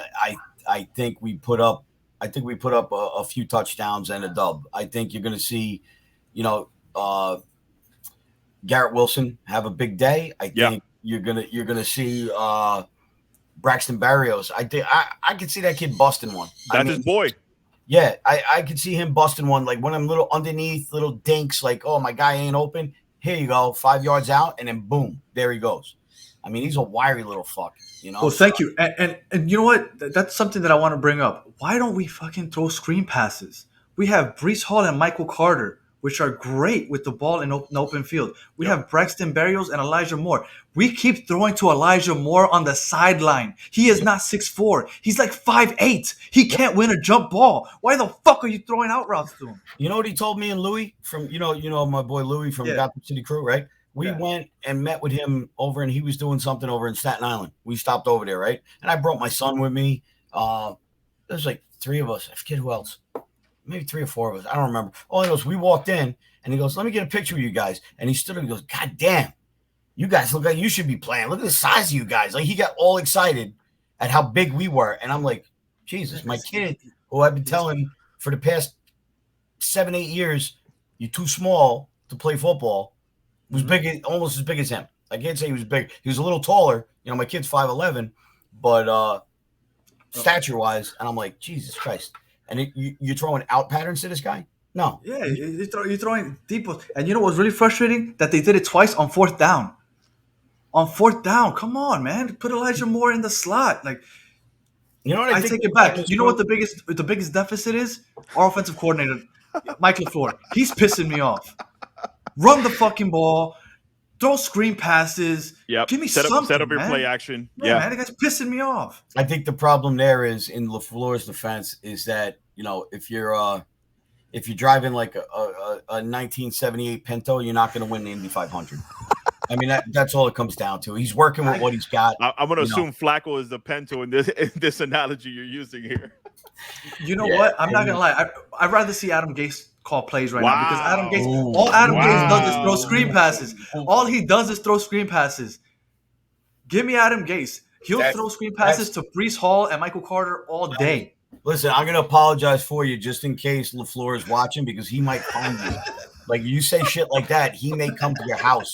I think we put up a few touchdowns and a dub. I think you're going to see, Garrett Wilson have a big day. I think you're gonna see Braxton Berrios. I could see that kid busting one. That's his boy. Yeah, I could see him busting one, like one of them little underneath little dinks, like, oh, my guy ain't open. Here you go, 5 yards out, and then boom, there he goes. I mean, he's a wiry little fuck, Well, thank you. And you know what? That's something that I want to bring up. Why don't we fucking throw screen passes? We have Breece Hall and Michael Carter, which are great with the ball in open field. We have Braxton Berrios and Elijah Moore. We keep throwing to Elijah Moore on the sideline. He is not 6'4". He's like 5'8". He can't win a jump ball. Why the fuck are you throwing out routes to him? You know what he told me and Louis from, my boy Louis from Gotham City Crew, right? We went and met with him over, and he was doing something over in Staten Island. We stopped over there, right? And I brought my son with me. There's like 3 of us. I forget who else. Maybe 3 or 4 of us. I don't remember. All he goes, we walked in, and he goes, let me get a picture of you guys. And he stood up and goes, God damn, you guys look like you should be playing. Look at the size of you guys. Like, he got all excited at how big we were. And I'm like, Jesus, my kid, who I've been telling for the past 7, 8 years, you're too small to play football, was big, almost as big as him. I can't say he was big. He was a little taller. My kid's 5'11", but stature-wise, and I'm like, Jesus Christ. And you're throwing out patterns to this guy? No. Yeah, you're throwing deep. And you know what's really frustrating? That they did it twice on 4th down. On 4th down, come on, man. Put Elijah Moore in the slot. Like, you know what? I take it back. You know what the biggest deficit is? Our offensive coordinator, Mike LaFleur. He's pissing me off. Run the fucking ball. Throw screen passes. Yep. Give me set something, up your man. play action. Yeah, man, the guy's pissing me off. I think the problem there is in LaFleur's defense is that if you're driving like a 1978 Pinto, you're not going to win the Indy 500. I mean that's all it comes down to. He's working with what he's got. I'm going to assume Flacco is the Pinto in this analogy you're using here. You know what? I'm not going to lie. I'd rather see Adam Gase call plays right now because Adam Gase, all Adam Gase does is throw screen passes. All he does is throw screen passes. Give me Adam Gase. He'll throw screen passes to Breece Hall and Michael Carter all day. Listen, I'm going to apologize for you just in case LaFleur is watching because he might find you. Like, you say shit like that, he may come to your house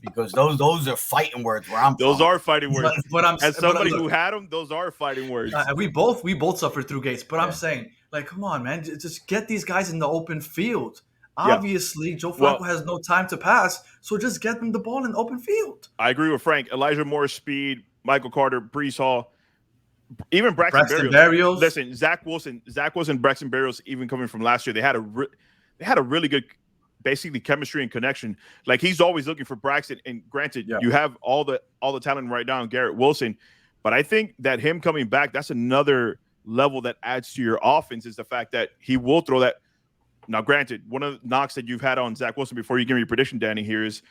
because those are fighting words where I'm Those from. are fighting words. But as somebody who had them, those are fighting words. We both suffered through Gase, but I'm saying, like, come on, man, just get these guys in the open field. Obviously, Joe Flacco has no time to pass, so just get them the ball in the open field. I agree with Frank. Elijah Moore's speed, Michael Carter, Breece Hall, even Braxton Berrios. Listen, Zach Wilson, Braxton Berrios, even coming from last year, they had a really good, basically, chemistry and connection. Like, he's always looking for Braxton. And granted, you have all the talent right now in Garrett Wilson, but I think that him coming back, that's another level that adds to your offense is the fact that he will throw that. Now, granted, one of the knocks that you've had on Zach Wilson before you give me your prediction, Danny, here is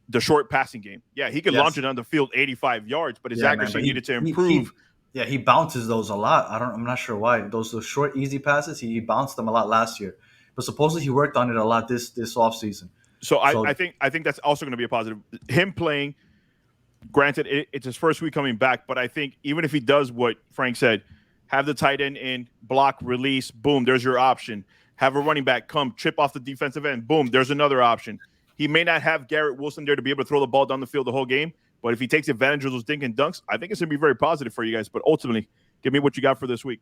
the short passing game. Yeah, he could launch it on the field 85 yards, but his accuracy needed to improve. He bounces those a lot. I'm not sure why. Those short, easy passes, he bounced them a lot last year. But supposedly he worked on it a lot this offseason. So I think that's also going to be a positive. Him playing, granted, it's his first week coming back, but I think even if he does what Frank said, have the tight end in, block, release, boom, there's your option. Have a running back come, chip off the defensive end, boom, there's another option. He may not have Garrett Wilson there to be able to throw the ball down the field the whole game, but if he takes advantage of those dink and dunks, I think it's going to be very positive for you guys. But ultimately, Give me what you got for this week.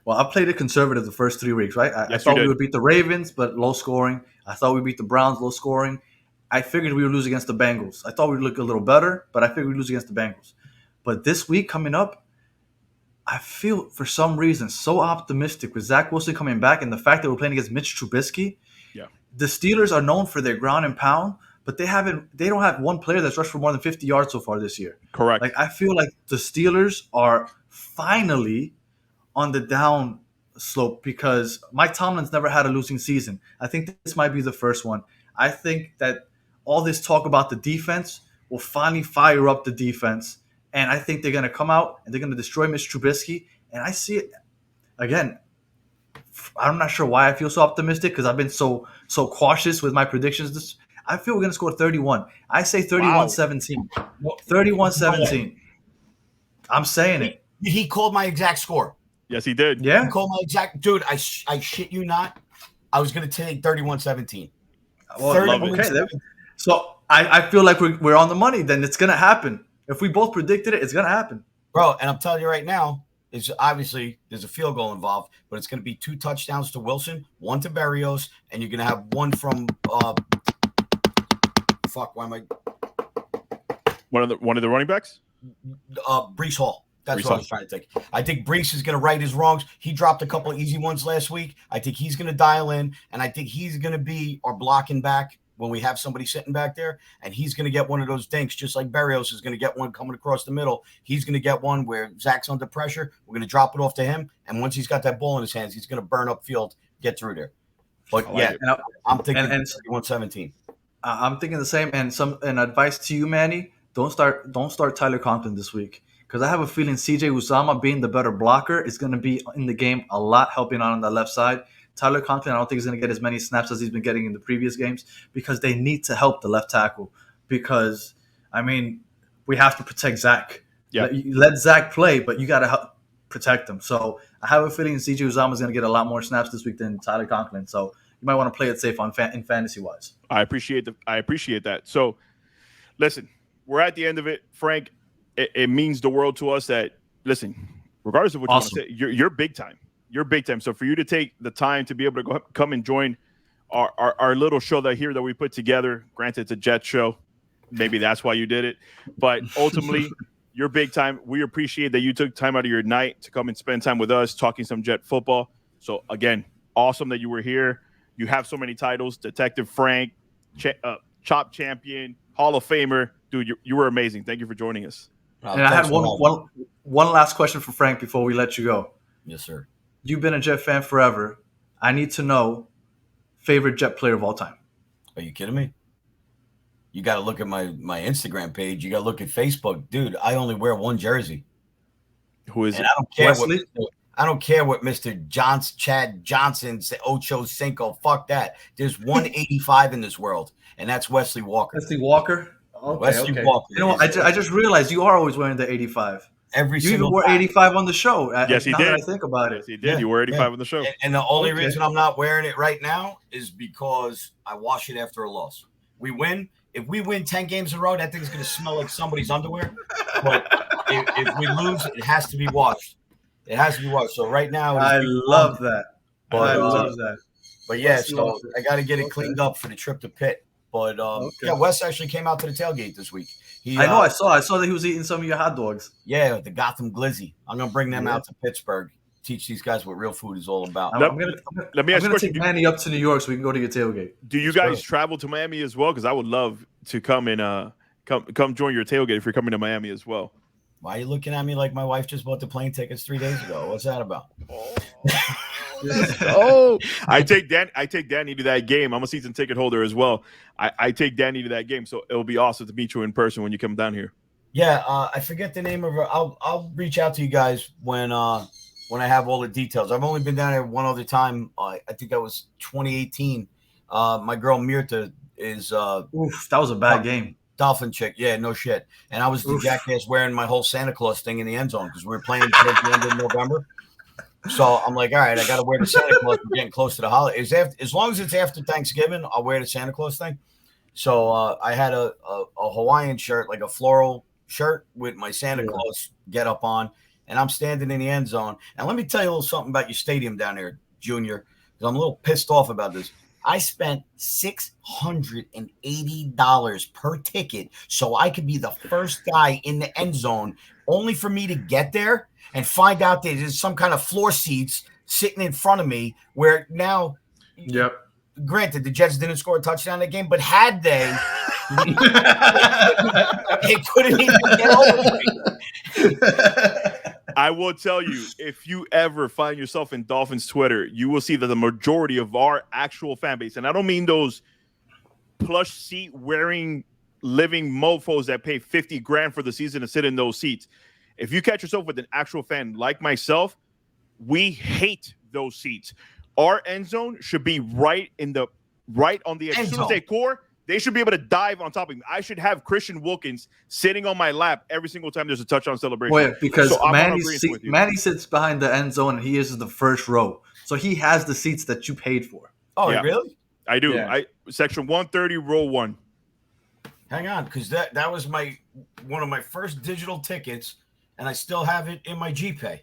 Well, I played it conservative the first 3 weeks, right? I Yes, thought you we did. would beat the Ravens, but low scoring. I thought we beat the Browns, low scoring. I figured we would lose against the Bengals. I thought we'd look a little better, but I figured we'd lose against the Bengals. But this week coming up, I feel for some reason so optimistic with Zach Wilson coming back and the fact that we're playing against Mitch Trubisky. Yeah. The Steelers are known for their ground and pound, but they don't have one player that's rushed for more than 50 yards so far this year. Correct. Like I feel like the Steelers are finally on the down slope because Mike Tomlin's never had a losing season. I think this might be the first one. I think that all this talk about the defense will finally fire up the defense. And I think they're going to come out and they're going to destroy Mitch Trubisky. And I see it again. I'm not sure why I feel so optimistic because I've been so cautious with my predictions. I feel we're going to score 31. I say 31-17. 31-17. I'm saying it. He called my exact score. Yes, he did. Yeah. He called my exact dude. I shit you not. I was going to take 31-17. Well, okay. So I feel like we're on the money. Then it's going to happen. If we both predicted it, it's going to happen. Bro, and I'm telling you right now, is obviously there's a field goal involved, but it's going to be 2 touchdowns to Wilson, 1 to Berrios, and you're going to have 1 from one of the running backs? Brees Hall. That's Brees what I was trying to think. I think Brees is going to right his wrongs. He dropped a couple of easy ones last week. I think he's going to dial in, and I think he's going to be our blocking back when we have somebody sitting back there, and he's going to get one of those dinks, just like Berrios is going to get one coming across the middle. He's going to get one where Zach's under pressure. We're going to drop it off to him, and once he's got that ball in his hands, he's going to burn up field, get through there. But I'm thinking 31-17. I'm thinking the same. And advice to you, Manny: don't start Tyler Conklin this week because I have a feeling CJ Uzama being the better blocker is going to be in the game a lot, helping out on the left side. Tyler Conklin, I don't think he's going to get as many snaps as he's been getting in the previous games because they need to help the left tackle. Because, I mean, we have to protect Zach. Yeah. Let Zach play, but you got to help protect him. So I have a feeling CJ Uzama is going to get a lot more snaps this week than Tyler Conklin. So you might want to play it safe in fantasy-wise. I appreciate that. So, listen, we're at the end of it. Frank, it means the world to us that, listen, regardless of what you want to say, you're big time. You're big time. So for you to take the time to be able to come and join our little show that we put together, granted it's a Jet show, maybe that's why you did it, but ultimately you're big time. We appreciate that you took time out of your night to come and spend time with us talking some Jet football. So again, awesome that you were here. You have so many titles: Detective Frank, Chop Champion, Hall of Famer. Dude, you were amazing. Thank you for joining us. And I had one last question for Frank before we let you go. Yes, sir. You've been a Jet fan forever. I need to know favorite Jet player of all time. Are you kidding me? You got to look at my Instagram page. You got to look at Facebook. Dude, I only wear one jersey. Who is it? I don't care what Mr. Chad Johnson, Ocho Cinco. Fuck that. There's 185 in this world, and that's Wesley Walker. Wesley Walker? Okay, Wesley Walker. You know what? I just realized you are always wearing the 85. You even wore 85 on the show. Yes, he did. I think about it. Yes, he did. Yeah, you wore 85 on the show. And the only reason I'm not wearing it right now is because I wash it after a loss. We win. If we win 10 games in a row, that thing's going to smell like somebody's underwear. But if we lose, it has to be washed. It has to be washed. So right now, I love that. But, I love that. But yeah, so I got to get it cleaned up for the trip to Pitt. But yeah, Wes actually came out to the tailgate this week. I saw that he was eating some of your hot dogs. Yeah, the Gotham Glizzy. I'm gonna bring them out to Pittsburgh. Teach these guys what real food is all about. Let me ask you a question. Take Manny up to New York so we can go to your tailgate. Do you guys travel to Miami as well? Because I would love to come and come join your tailgate if you're coming to Miami as well. Why are you looking at me like my wife just bought the plane tickets 3 days ago? What's that about? I take Danny to that game. I'm a season ticket holder as well. I take Danny to that game, so it'll be awesome to meet you in person when you come down here. Yeah, I forget the name of her. I'll reach out to you guys when I have all the details. I've only been down there one other time. I think that was 2018. My girl Mirta is that was a bad game. Dolphin chick. Yeah, no shit. And I was the jackass wearing my whole Santa Claus thing in the end zone because we were playing at the end of November. So I'm like, all right, I got to wear the Santa Claus. We're getting close to the holiday. As long as it's after Thanksgiving, I'll wear the Santa Claus thing. So I had a Hawaiian shirt, like a floral shirt with my Santa Claus get up on. and I'm standing in the end zone. And let me tell you a little something about your stadium down there, Junior, because I'm a little pissed off about this. I spent $680 per ticket so I could be the first guy in the end zone, only for me to get there and find out that there's some kind of floor seats sitting in front of me where now – Yep. Granted, the Jets didn't score a touchdown that game, but had they couldn't even get over it. I will tell you, if you ever find yourself in Dolphins Twitter, you will see that the majority of our actual fan base, and I don't mean those plush seat wearing living mofos that pay 50 grand for the season to sit in those seats. If you catch yourself with an actual fan like myself, we hate those seats. Our end zone should be right on the edge. As soon as they core, they should be able to dive on top of me. I should have Christian Wilkins sitting on my lap every single time there's a touchdown celebration. Wait, because so Manny sits behind the end zone and he is in the first row. So he has the seats that you paid for. Oh, yeah. Really? I do. Yeah. Section 130, row 1. Hang on, because that was one of my first digital tickets, and I still have it in my GPay.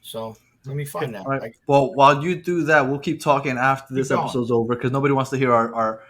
So let me find that. Right. Well, while you do that, we'll keep talking after this episode's over because nobody wants to hear our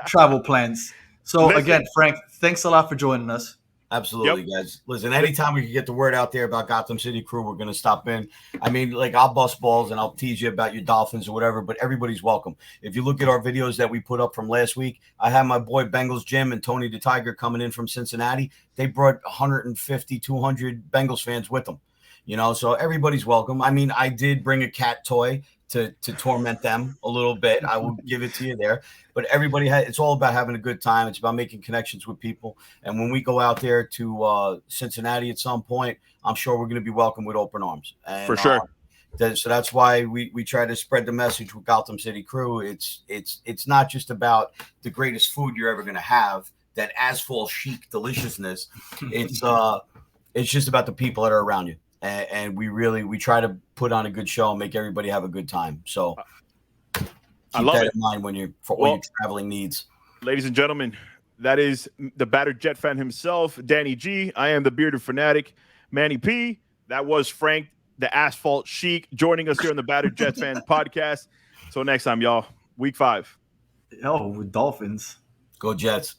travel plans. So again, Frank, thanks a lot for joining us. Absolutely, guys. Listen, anytime we can get the word out there about Gotham City Crew, we're going to stop in. I mean, like, I'll bust balls and I'll tease you about your Dolphins or whatever, but everybody's welcome. If you look at our videos that we put up from last week, I had my boy Bengals Jim and Tony the Tiger coming in from Cincinnati. They brought 150, 200 Bengals fans with them. You know, so everybody's welcome. I mean, I did bring a cat toy to torment them a little bit. I will give it to you there. But everybody it's all about having a good time. It's about making connections with people. And when we go out there to Cincinnati at some point, I'm sure we're going to be welcomed with open arms. And, for sure. So that's why we try to spread the message with Gotham City Crew. It's not just about the greatest food you're ever going to have, that asphalt chic deliciousness. It's just about the people that are around you. And we try to put on a good show and make everybody have a good time. So keep that in mind when you're for all your traveling needs. Ladies and gentlemen, that is the Battered Jet fan himself, Danny G. I am the bearded fanatic, Manny P. That was Frank, the asphalt chic, joining us here on the Battered Jets Fans podcast. So next time, y'all, week 5. Oh, with Dolphins. Go Jets.